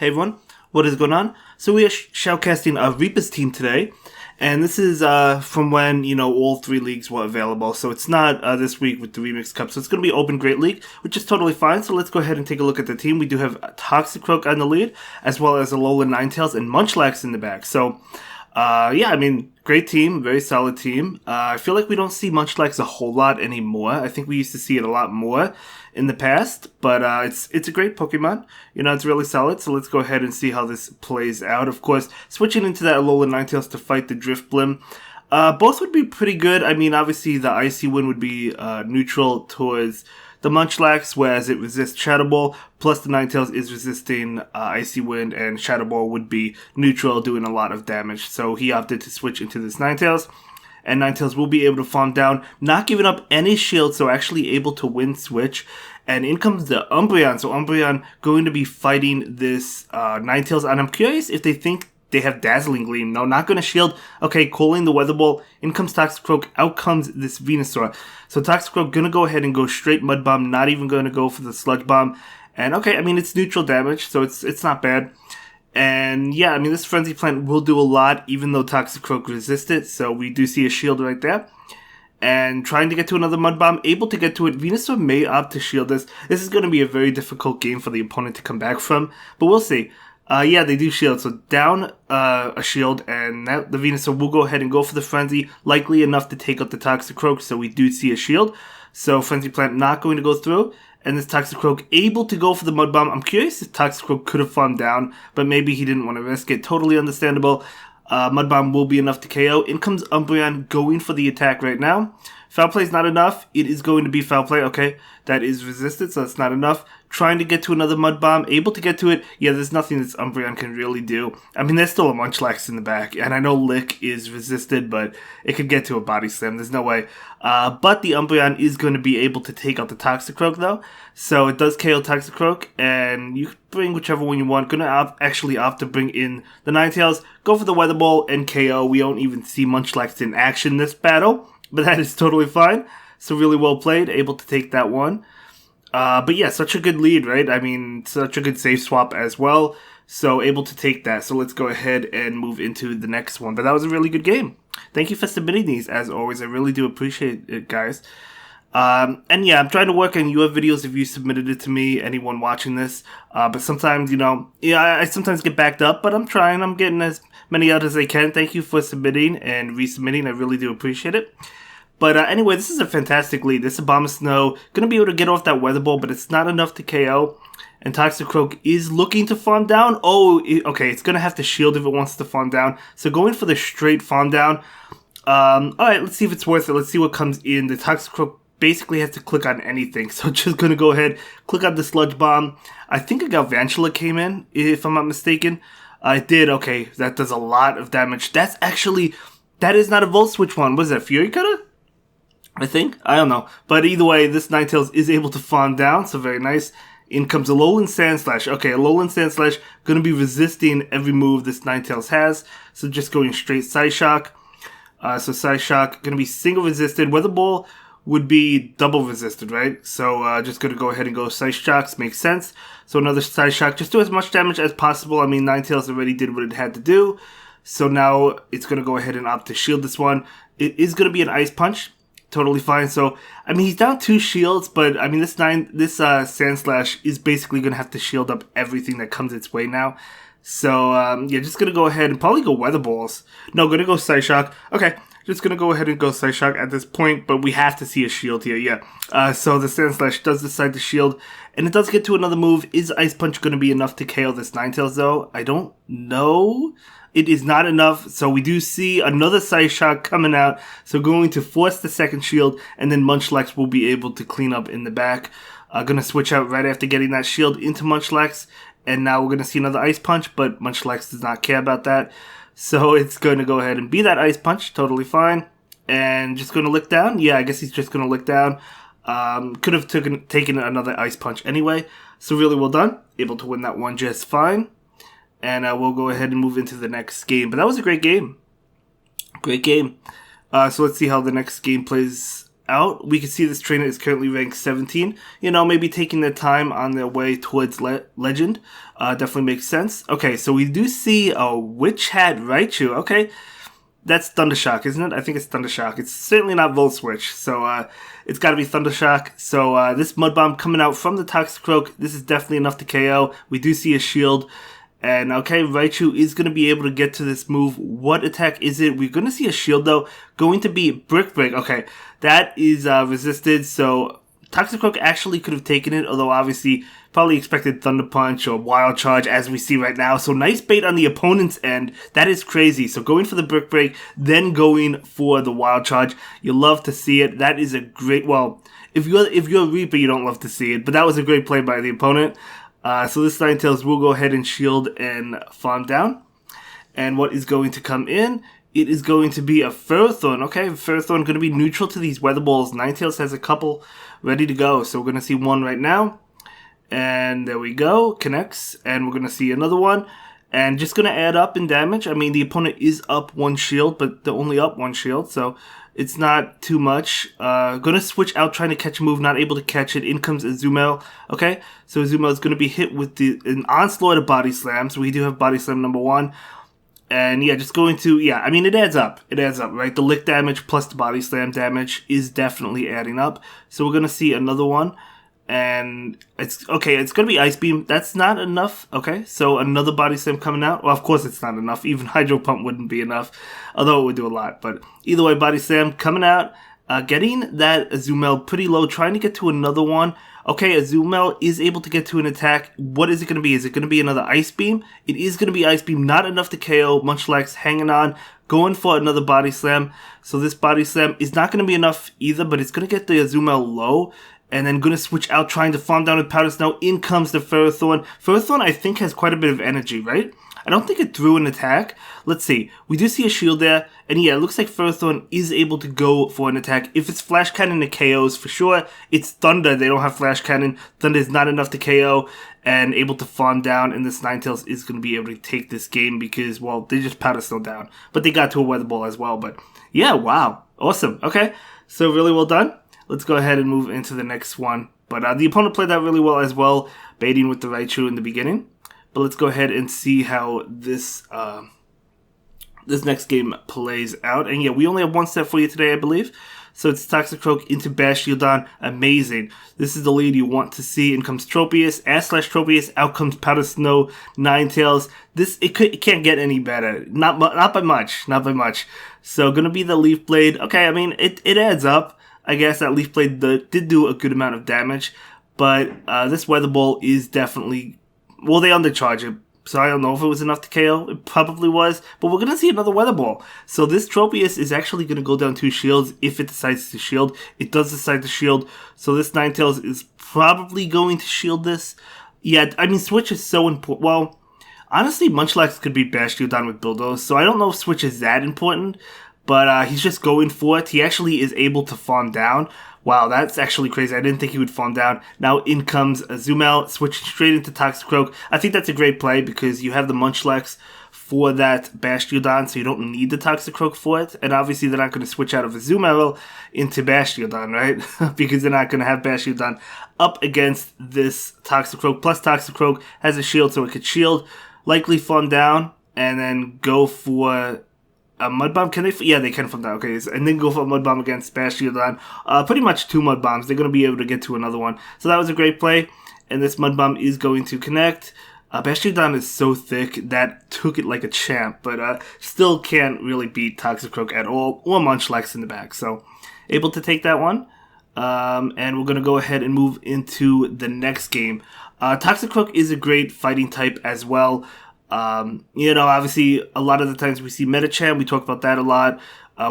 Hey everyone, what is going on? So we are shoutcasting Reaper's team today, and this is from when, all three leagues were available. So it's not this week with the Remix Cup, so it's going to be Open Great League, which is totally fine. So let's go ahead and take a look at the team. We do have Toxicroak on the lead, as well as Alolan Ninetales and Munchlax in the back. So, great team, very solid team. I feel like we don't see Munchlax a whole lot anymore. I think we used to see it a lot more in the past, but it's a great Pokemon. It's really solid, so let's go ahead and see how this plays out. Of course, switching into that Alolan Ninetales to fight the Drifblim. Both would be pretty good. I mean, obviously, the Icy Wind would be neutral towards the Munchlax, whereas it resists Shadow Ball, plus the Ninetales is resisting Icy Wind, and Shadow Ball would be neutral, doing a lot of damage. So he opted to switch into this Ninetales, and Ninetales will be able to farm down, not giving up any shield, so actually able to win switch. And in comes the Umbreon. So Umbreon going to be fighting this Ninetales, and I'm curious if they think they have Dazzling Gleam. No, not going to shield. Okay, cooling the Weather Ball. In comes Toxicroak. Out comes this Venusaur. So Toxicroak going to go ahead and go straight Mud Bomb. Not even going to go for the Sludge Bomb. And okay, it's neutral damage, so it's not bad. And yeah, this Frenzy Plant will do a lot, even though Toxicroak resists it. So we do see a shield right there. And trying to get to another Mud Bomb, able to get to it. Venusaur may opt to shield this. This is going to be a very difficult game for the opponent to come back from, but we'll see. Yeah, they do shield, so down a shield, and the Venusaur will go ahead and go for the Frenzy, likely enough to take out the Toxicroak, so we do see a shield. So Frenzy Plant not going to go through, and this Toxicroak able to go for the Mud Bomb. I'm curious if Toxicroak could have farmed down, but maybe he didn't want to risk it. Totally understandable. Mud Bomb will be enough to KO. In comes Umbreon going for the attack right now. Foul Play is not enough. It is going to be Foul Play. Okay, that is resisted, so that's not enough. Trying to get to another Mud Bomb. Able to get to it. Yeah, there's nothing this Umbreon can really do. There's still a Munchlax in the back, and I know Lick is resisted, but it could get to a Body Slam. There's no way. But the Umbreon is going to be able to take out the Toxicroak, though. So it does KO Toxicroak, and you can bring whichever one you want. Gonna actually opt to bring in the Ninetales. Go for the Weather Ball and KO. We don't even see Munchlax in action this battle, but that is totally fine. So really well played, able to take that one. But yeah, such a good lead, right? Such a good save swap as well. So able to take that. So let's go ahead and move into the next one. But that was a really good game. Thank you for submitting these, as always. I really do appreciate it, guys. And yeah, I'm trying to work on your videos if you submitted it to me, anyone watching this. But sometimes, I sometimes get backed up, but I'm trying. I'm getting as many out as I can. Thank you for submitting and resubmitting. I really do appreciate it. But anyway, this is a fantastic lead. This Abomasnow going to be able to get off that Weather Ball, but it's not enough to KO. And Toxicroak is looking to farm down. Okay, it's going to have to shield if it wants to farm down. So going for the straight farm down. Alright, let's see if it's worth it. Let's see what comes in. The Toxicroak basically has to click on anything. So just going to go ahead, click on the Sludge Bomb. I think a Galvantula came in, if I'm not mistaken. I did. Okay, that does a lot of damage. That is not a Volt Switch one. Was that Fury Cutter? I think. I don't know. But either way, this Ninetales is able to farm down, so very nice. In comes Alolan Sandslash. Okay, Alolan Sandslash going to be resisting every move this Ninetales has. So just going straight Psyshock. So Psyshock going to be single resisted. Weather Ball would be double resisted, right? So just going to go ahead and go Psyshock. Makes sense. So another Psyshock. Just do as much damage as possible. Ninetales already did what it had to do. So now it's going to go ahead and opt to shield this one. It is going to be an Ice Punch. Totally fine. So, he's down 2 shields, but, this Sandslash is basically going to have to shield up everything that comes its way now. So, yeah, just going to go ahead and probably go Weather Balls. No, going to go Psyshock. Okay, just going to go ahead and go Psyshock at this point, but we have to see a shield here, yeah. So the Sandslash does decide to shield, and it does get to another move. Is Ice Punch going to be enough to KO this Ninetales, though? I don't know. It is not enough, so we do see another Psyshock coming out, so going to force the second shield, and then Munchlax will be able to clean up in the back. Gonna switch out right after getting that shield into Munchlax, and now we're gonna see another Ice Punch, but Munchlax does not care about that, so it's going to go ahead and be that Ice Punch, totally fine, and just gonna lick down. Yeah, I guess he's just gonna lick down. Could have taken another Ice Punch anyway, so really well done, able to win that one just fine. And we'll go ahead and move into the next game. But that was a great game. Great game. So let's see how the next game plays out, we can see this trainer is currently ranked 17. You know, maybe taking their time on their way towards legend. Definitely makes sense. Okay, so we do see a Witch Hat Raichu. Okay, that's Thundershock, isn't it? I think it's Thundershock. It's certainly not Volt Switch, so it's got to be Thundershock. So this Mud Bomb coming out from the Toxicroak, this is definitely enough to KO. We do see a shield. And okay, Raichu is going to be able to get to this move. What attack is it? We're going to see a shield though. Going to be Brick Break. Okay, that is resisted. So Toxicroak actually could have taken it. Although obviously probably expected Thunder Punch or Wild Charge as we see right now. So nice bait on the opponent's end. That is crazy. So going for the Brick Break, then going for the Wild Charge. You love to see it. That is a great, well, if you're a Reaper, you don't love to see it. But that was a great play by the opponent. So this Ninetales will go ahead and shield and farm down. And what is going to come in? It is going to be a Ferrothorn. Okay, Ferrothorn going to be neutral to these Weather Balls. Ninetales has a couple ready to go. So we're going to see one right now. And there we go. Connects. And we're going to see another one. And just going to add up in damage. I mean, the opponent is up one shield, but they're only up one shield. So it's not too much. Gonna switch out, trying to catch a move, not able to catch it. In comes Azumel. Okay, so Azumel is gonna be hit with an onslaught of body slams. We do have body slam number 1. And yeah, just going to, yeah, I mean, it adds up. It adds up, right? The lick damage plus the body slam damage is definitely adding up. So we're gonna see another one. And it's okay, it's going to be Ice Beam. That's not enough. Okay, so another Body Slam coming out. Well, of course it's not enough. Even Hydro Pump wouldn't be enough, although it would do a lot. But either way, Body Slam coming out. Getting that Azumel pretty low, trying to get to another one. Okay, Azumel is able to get to an attack. What is it going to be? Is it going to be another Ice Beam? It is going to be Ice Beam, not enough to KO. Munchlax hanging on, going for another Body Slam. So this Body Slam is not going to be enough either, but it's going to get the Azumel low. And then going to switch out, trying to farm down with Powder Snow. In comes the Ferrothorn. Ferrothorn, I think, has quite a bit of energy, right? I don't think it threw an attack. Let's see. We do see a shield there. And yeah, it looks like Ferrothorn is able to go for an attack. If it's Flash Cannon, it KOs for sure. It's Thunder. They don't have Flash Cannon. Thunder is not enough to KO. And able to farm down. And this Ninetales is going to be able to take this game because, well, they just Powder Snow down. But they got to a Weather Ball as well. But yeah, wow. Awesome. Okay. So really well done. Let's go ahead and move into the next one. But the opponent played that really well as well, baiting with the Raichu in the beginning. But let's go ahead and see how this this next game plays out. And yeah, we only have one step for you today, I believe. So it's Toxicroak into Bastiodon. Amazing. This is the lead you want to see. In comes Tropius, /Tropius. Out comes Powder Snow, Ninetales. It can't get any better. Not by much. Not by much. So gonna be the Leaf Blade. Okay, I mean it adds up. I guess that Leaf Blade did do a good amount of damage, but this Weather Ball is definitely, well, they undercharge it, so I don't know if it was enough to KO. It probably was, but we're going to see another Weather Ball. So this Tropius is actually going to go down 2 shields if it decides to shield. It does decide to shield, so this Ninetales is probably going to shield this. Yeah, I mean, Switch is so important. Well, honestly, Munchlax could beat Bastiodon with Bulldoze, so I don't know if Switch is that important. But he's just going for it. He actually is able to farm down. Wow, that's actually crazy. I didn't think he would farm down. Now in comes Azumel, switching straight into Toxicroak. I think that's a great play because you have the Munchlax for that Bastiodon, so you don't need the Toxicroak for it. And obviously they're not going to switch out of Azumel into Bastiodon, right? Because they're not going to have Bastiodon up against this Toxicroak. Plus Toxicroak has a shield, so it could shield, likely farm down, and then go for a Mud Bomb. Can they? Yeah, they can from that. Okay, and then go for a Mud Bomb against Bastiodon. Pretty much 2 Mud Bombs. They're going to be able to get to another one. So that was a great play. And this Mud Bomb is going to connect. Bastiodon is so thick that took it like a champ. But still can't really beat Toxicroak at all. Or Munchlax in the back. So able to take that one. And we're going to go ahead and move into the next game. Toxicroak is a great fighting type as well. You know, obviously, a lot of the times we see Metachamp. We talk about that a lot.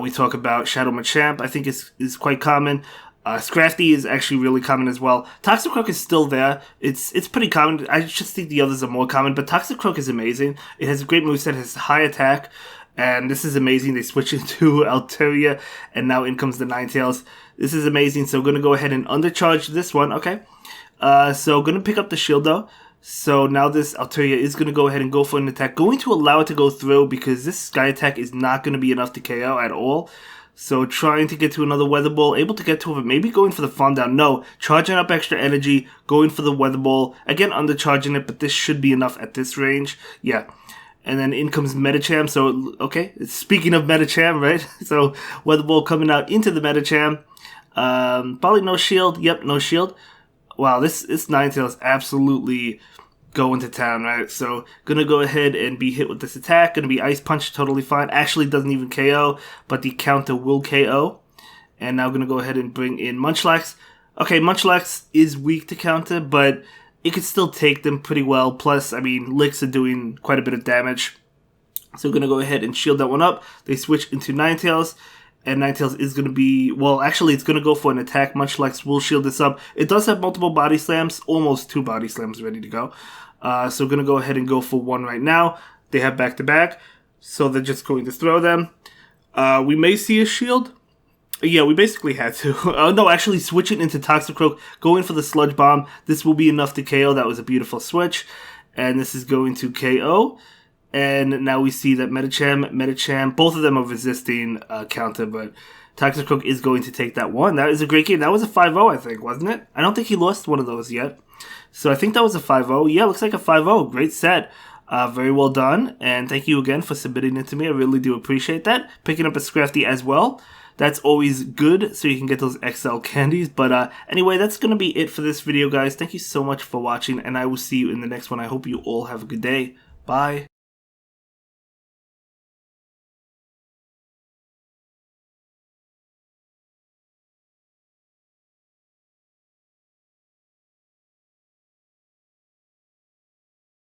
We talk about Shadow Machamp. I think is quite common. Scrafty is actually really common as well. Toxicroak is still there. It's pretty common. I just think the others are more common. But Toxicroak is amazing. It has a great moveset. It has high attack. And this is amazing. They switch into Altaria. And now in comes the Ninetales. This is amazing. So we're going to go ahead and undercharge this one. Okay. So going to pick up the shield though. So now this Altaria is going to go ahead and go for an attack. Going to allow it to go through because this Sky Attack is not going to be enough to KO at all. So trying to get to another Weather Ball, able to get to it, maybe going for the farm down. No, charging up extra energy, going for the Weather Ball. Again, undercharging it, but this should be enough at this range. Yeah. And then in comes Medicham. So, okay, speaking of Medicham, right? So Weather Ball coming out into the Medicham. Probably no shield. Yep, no shield. Wow, this Ninetales absolutely going to town, right? So gonna go ahead and be hit with this attack. Gonna be Ice Punch, totally fine. Actually doesn't even KO, but the counter will KO. And now gonna go ahead and bring in Munchlax. Okay, Munchlax is weak to counter, but it could still take them pretty well. Plus, I mean, Licks are doing quite a bit of damage. So gonna go ahead and shield that one up. They switch into Ninetales. And Ninetales is going to be, well, actually, it's going to go for an attack. Munchlax will shield this up. It does have multiple body slams, almost 2 body slams ready to go. So going to go ahead and go for 1 right now. They have back-to-back, so they're just going to throw them. We may see a shield. Yeah, we basically had to. No, actually, switching into Toxicroak, going for the Sludge Bomb. This will be enough to KO. That was a beautiful switch. And this is going to KO. And now we see that Medicham, both of them are resisting counter, but Toxicroak is going to take that one. That is a great game. That was a 5-0, I think, wasn't it? I don't think he lost one of those yet. So I think that was a 5-0. Yeah, looks like a 5-0. Great set. Very well done. And thank you again for submitting it to me. I really do appreciate that. Picking up a Scrafty as well. That's always good, so you can get those XL candies. But anyway, that's going to be it for this video, guys. Thank you so much for watching, and I will see you in the next one. I hope you all have a good day. Bye.